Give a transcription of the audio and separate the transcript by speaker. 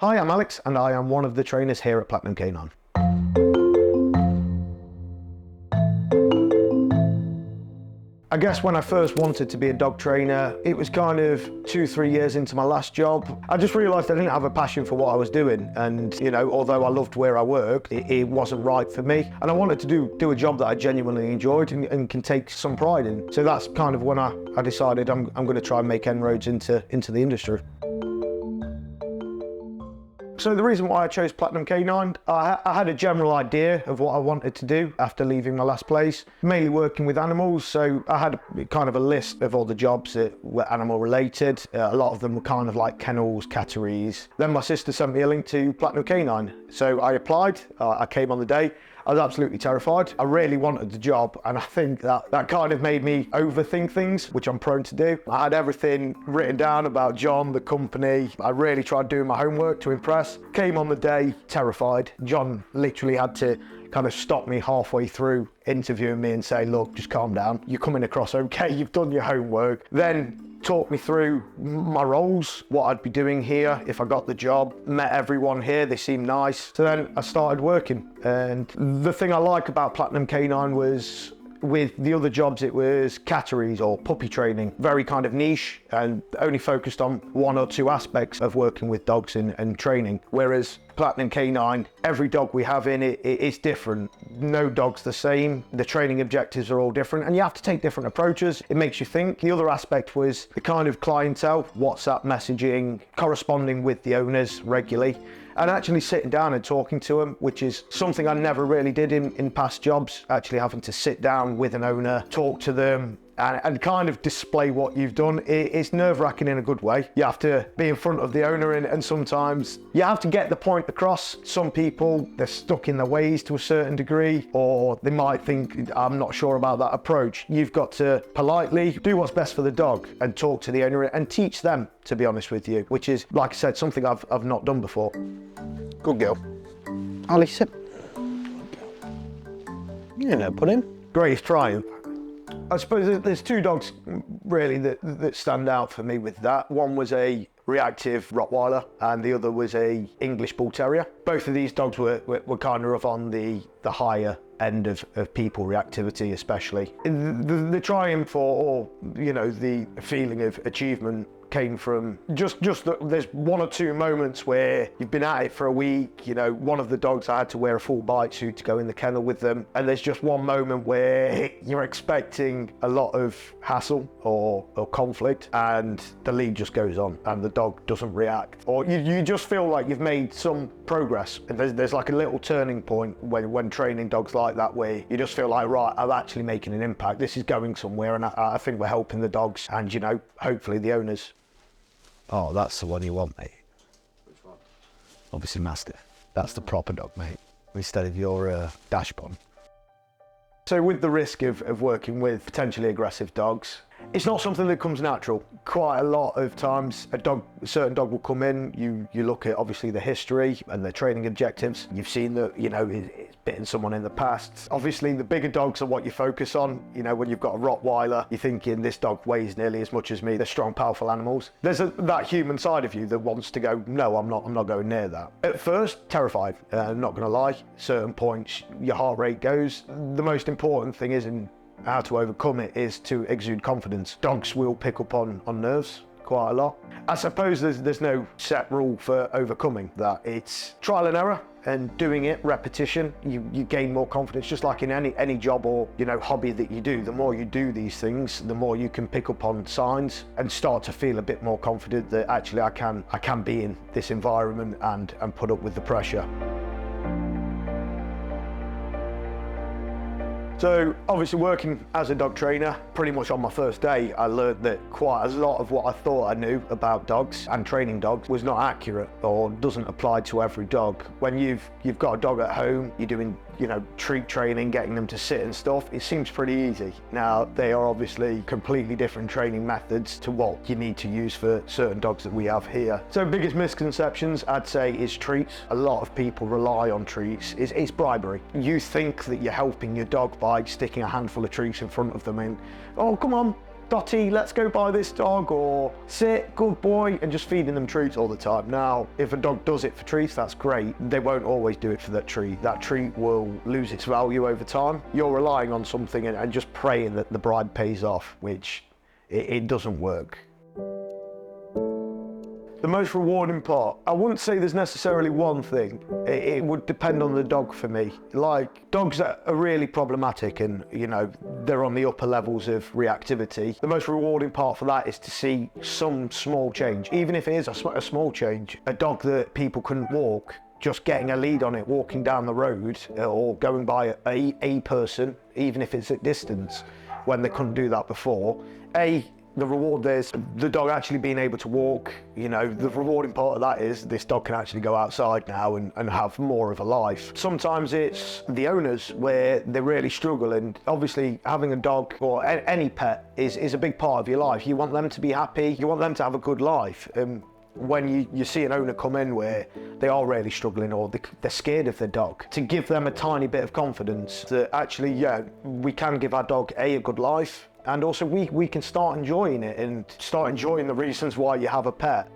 Speaker 1: Hi, I'm Alex and I am one of the trainers here at Platinum Canine. I guess when I first wanted to be a dog trainer, it was kind of 2-3 years into my last job. I just realised I didn't have a passion for what I was doing. And, you know, although I loved where I worked, it wasn't right for me. And I wanted to do a job that I genuinely enjoyed and can take some pride in. So that's kind of when I decided I'm going to try and make inroads into the industry. So the reason why I chose Platinum Canine, I had a general idea of what I wanted to do after leaving my last place, mainly working with animals. So I had kind of a list of all the jobs that were animal related. A lot of them were kind of like kennels, catteries. Then my sister sent me a link to Platinum Canine. So I applied, I came on the day. I was absolutely terrified. I really wanted the job, and I think that kind of made me overthink things, which I'm prone to do. I had everything written down about John, the company. I really tried doing my homework to impress. Came on the day terrified. John literally had to kind of stop me halfway through interviewing me and say, look, just calm down. You're coming across okay, you've done your homework. Then talk me through my roles, what I'd be doing here if I got the job. Met everyone here, they seemed nice. So then I started working. And the thing I like about Platinum Canine was, with the other jobs, it was catteries or puppy training, very kind of niche and only focused on one or two aspects of working with dogs and training. Whereas Platinum Canine, every dog we have in it is different. No dog's the same. The training objectives are all different and you have to take different approaches. It makes you think. The other aspect was the kind of clientele, WhatsApp messaging, corresponding with the owners regularly, and actually sitting down and talking to them, which is something I never really did in past jobs, actually having to sit down with an owner, talk to them, and kind of display what you've done. It's nerve-wracking in a good way. You have to be in front of the owner and sometimes you have to get the point across. Some people, they're stuck in their ways to a certain degree, or they might think, I'm not sure about that approach. You've got to politely do what's best for the dog and talk to the owner and teach them, to be honest with you, which is, like I said, something I've not done before. Good girl. Ollie, sit. You know, put in. Greatest triumph. I suppose there's two dogs really that stand out for me with that. One was a reactive Rottweiler and the other was a English Bull Terrier. Both of these dogs were kind of on the higher end of people reactivity, especially. The triumph or you know, the feeling of achievement came from just that there's one or two moments where you've been at it for a week. You know, one of the dogs, I had to wear a full bite suit to go in the kennel with them, and there's just one moment where you're expecting a lot of hassle or conflict and the lead just goes on and the dog doesn't react, or you just feel like you've made some progress. And there's like a little turning point when training dogs like that, where you just feel like, right, I'm actually making an impact, this is going somewhere, and I think we're helping the dogs and, you know, hopefully the owners. Oh, that's the one you want, mate.
Speaker 2: Which one?
Speaker 1: Obviously Mastiff. That's the proper dog, mate, instead of your Dachshund. So with the risk of working with potentially aggressive dogs, it's not something that comes natural. Quite a lot of times a certain dog will come in, you look at obviously the history and the training objectives. You've seen that, you know, it's bitten someone in the past. Obviously the bigger dogs are what you focus on. You know, when you've got a Rottweiler, you're thinking this dog weighs nearly as much as me. They're strong, powerful animals. There's that human side of you that wants to go, no, I'm not going near that. At first, terrified, not gonna lie. Certain points, your heart rate goes. The most important thing isn't how to overcome it, is to exude confidence. Dogs will pick up on nerves quite a lot. I suppose there's no set rule for overcoming that. It's trial and error and doing it, repetition. You gain more confidence, just like in any job or, you know, hobby that you do. The more you do these things, the more you can pick up on signs and start to feel a bit more confident that actually I can be in this environment and put up with the pressure. So obviously working as a dog trainer, pretty much on my first day, I learned that quite a lot of what I thought I knew about dogs and training dogs was not accurate or doesn't apply to every dog. When you've got a dog at home, you're doing, you know, treat training, getting them to sit and stuff, it seems pretty easy. Now, they are obviously completely different training methods to what you need to use for certain dogs that we have here. So biggest misconceptions, I'd say, is treats. A lot of people rely on treats. It's bribery. You think that you're helping your dog by sticking a handful of treats in front of them and, oh, come on, Dottie, let's go buy this dog, or sit, good boy, and just feeding them treats all the time. Now, if a dog does it for treats, that's great. They won't always do it for that treat. That treat will lose its value over time. You're relying on something and just praying that the bribe pays off, which it doesn't work. The most rewarding part, I wouldn't say there's necessarily one thing. It would depend on the dog for me. Like, dogs that are really problematic and, you know, they're on the upper levels of reactivity. The most rewarding part for that is to see some small change, even if it is a small change. A dog that people couldn't walk, just getting a lead on it, walking down the road or going by a person, even if it's at distance, when they couldn't do that before. The reward there's the dog actually being able to walk. You know, the rewarding part of that is this dog can actually go outside now and have more of a life. Sometimes it's the owners where they really struggle, and obviously having a dog or any pet is a big part of your life. You want them to be happy, you want them to have a good life. When you see an owner come in where they are really struggling or they're scared of their dog, to give them a tiny bit of confidence that actually, yeah, we can give our dog a good life, and also we can start enjoying it and start enjoying the reasons why you have a pet.